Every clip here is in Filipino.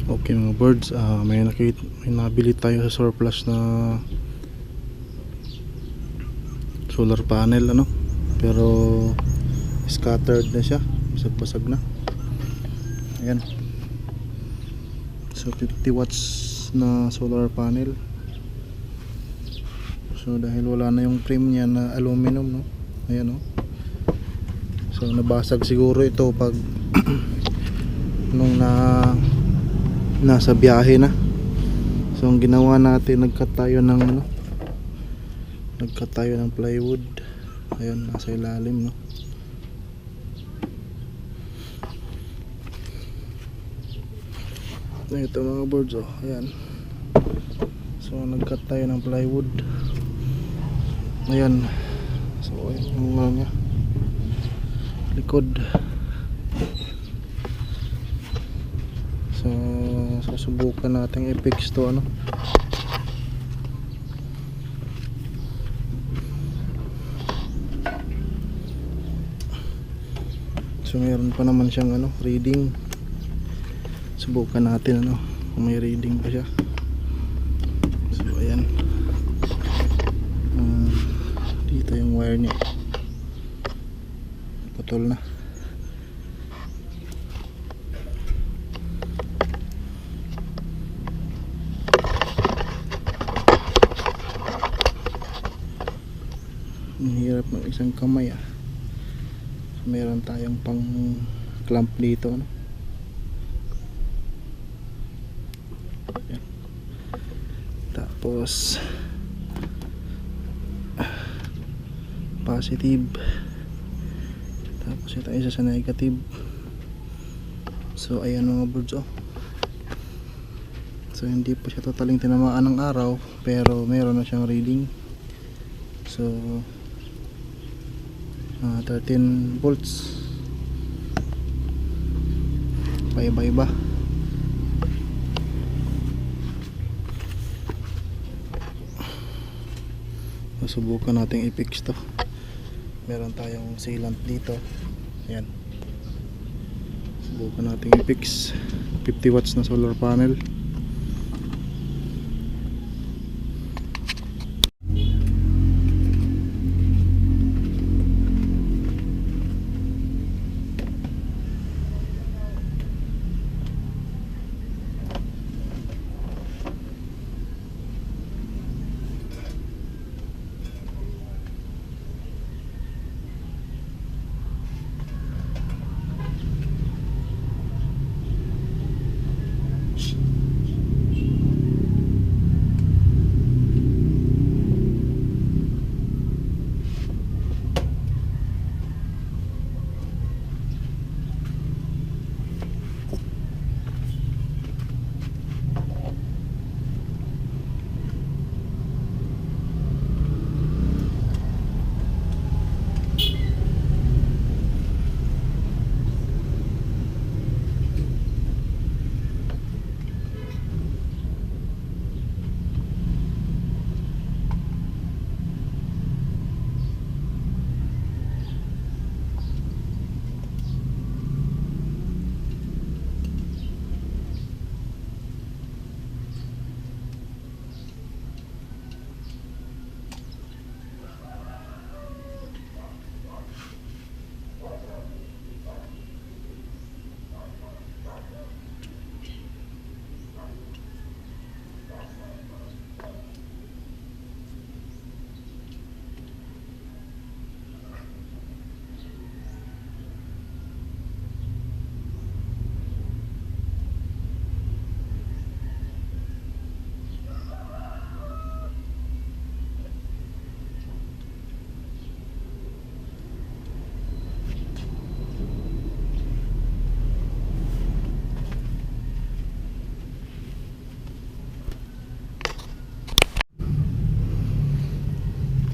Okay mga birds, may nabili tayo sa surplus na solar panel pero scattered na siya, basag-basag na. Ayan, so 50 watts na solar panel. So dahil wala na yung frame niya na aluminum, ayan so nabasag siguro ito pag nung nasa biyahe na. So ang ginawa natin, nagkat tayo ng plywood. Ayun, nasa ilalim ito mga birds ayan. So nagkat tayo ng plywood. Ayan, so ayun yung niya likod. So susubukan natin i-fix to so meron pa naman siyang reading. Subukan natin kung may reading pa siya. So ayan, dito yung wire niya putol na. Ang hirap ng isang kamay so, meron tayong pang clamp dito Ayan. Tapos positive, tapos ito isa sa negative. So ayan mga birds so hindi pa siya totaling tinamaan ng araw pero meron na siyang reading. So 13 volts paiba-iba. Subukan natin i-fix to. Meron tayong sealant dito. Ayan, subukan natin i-fix. 50 watts na solar panel.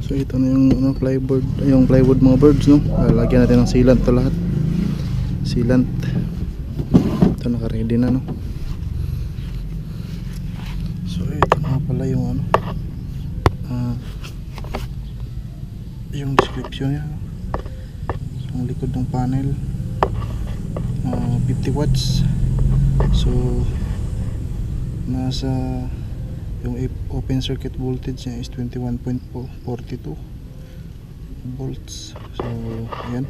So ito na yung plywood mga birds lagyan natin ng sealant to lahat. Sealant. Ito naka-ready na So ito na pala yung yung description niya. Ang likod ng panel 50 watts. So nasa yung open circuit voltage niya is 21.42 volts. So ayan,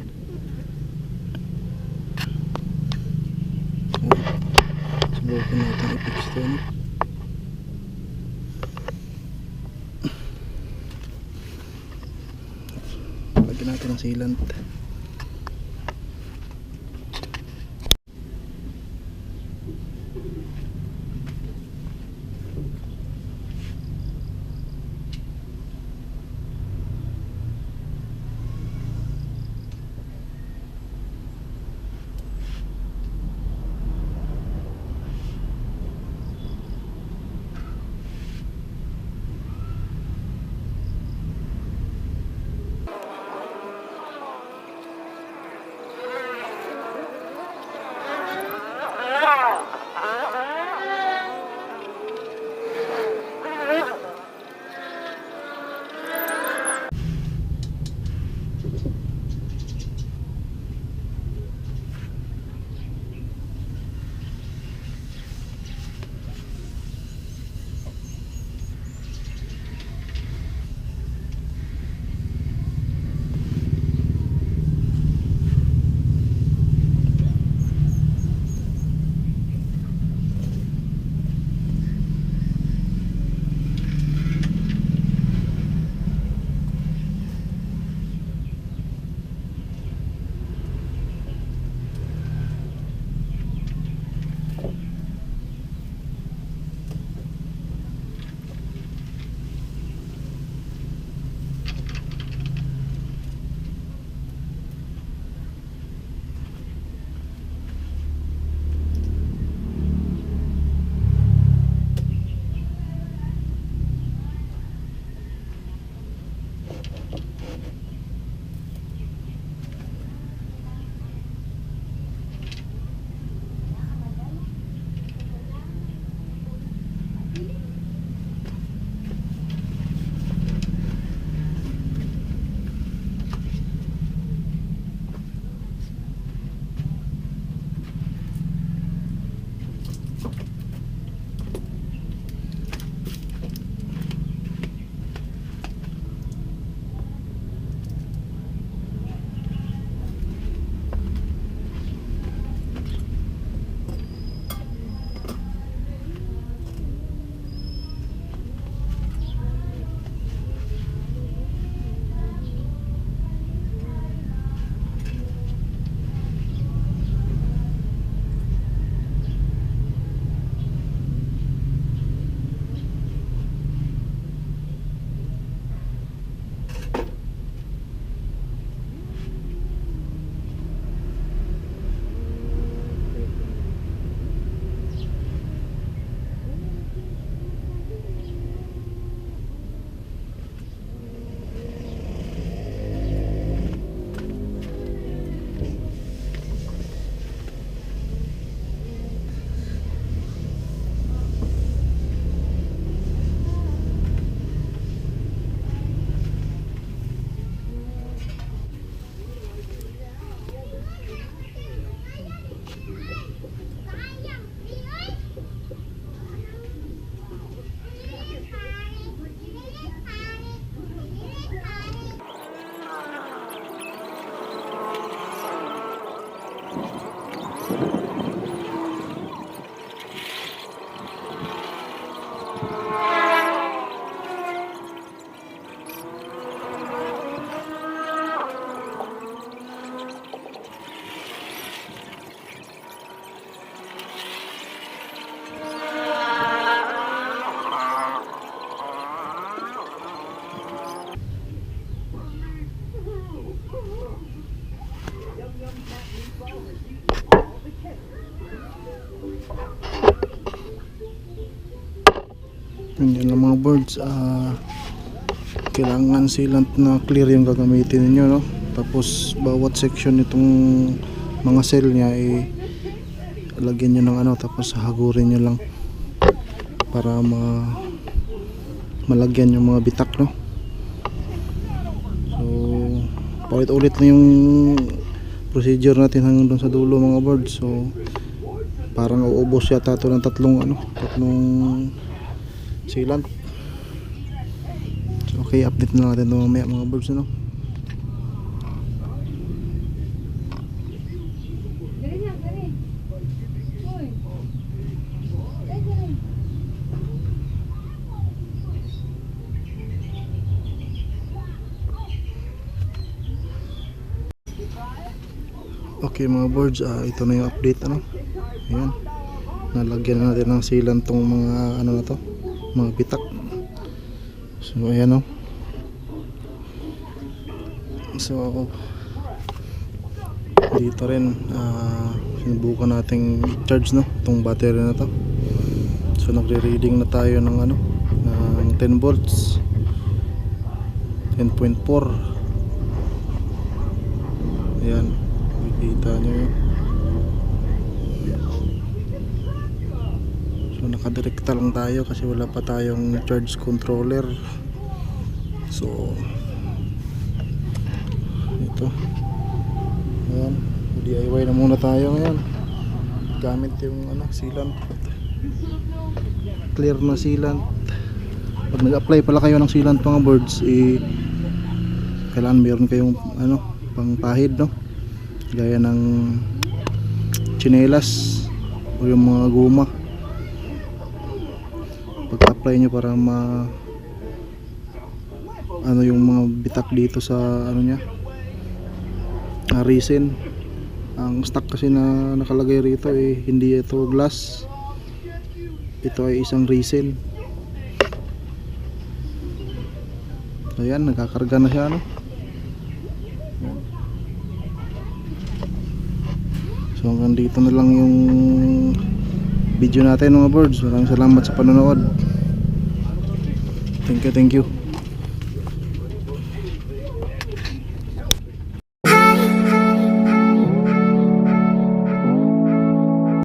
subukan natin i-fix ito. Lagyan natin ng sealant. Yan lang mga birds, kailangan sealant na clear yung gagamitin niyo, no? Tapos bawat section nitong mga cell niya lagyan niyo ng ano, tapos hagurin niyo lang para malagyan yung mga bitak, no? So paulit-ulit na yung procedure natin hanggang doon sa dulo mga birds. So Parang uubos yata ito ng tatlong sealant. So, okay, update na natin ito mamaya mga birds, ano. Okay mga birds, ito na yung update, ano. Ayan, nalagyan na natin ng sealant tong mga ano na to, mga bitak. So ayan, no. So dito rin sinubukan nating i-charge, no, itong battery na to. So nagre-reading na tayo ng ng 10 volts, 10.4. Ayan, makikita nyo yun. So nakadirekta lang tayo kasi wala pa tayong charge controller. So ito, ayan, DIY na muna tayo ngayon gamit yung sealant, clear na sealant. Pag nag-apply pala kayo ng sealant mga birds, kailangan meron kayong pang pahid, no, gaya ng tsinelas o yung mga guma. Pag-apply nyo para yung mga bitak dito sa nya, resin. Ang stock kasi na nakalagay rito hindi ito glass, ito ay isang resin. Ayan, nagkakarga na siya, no. So hanggang dito na lang yung video natin mga birds. Maraming salamat sa panonood. Thank you.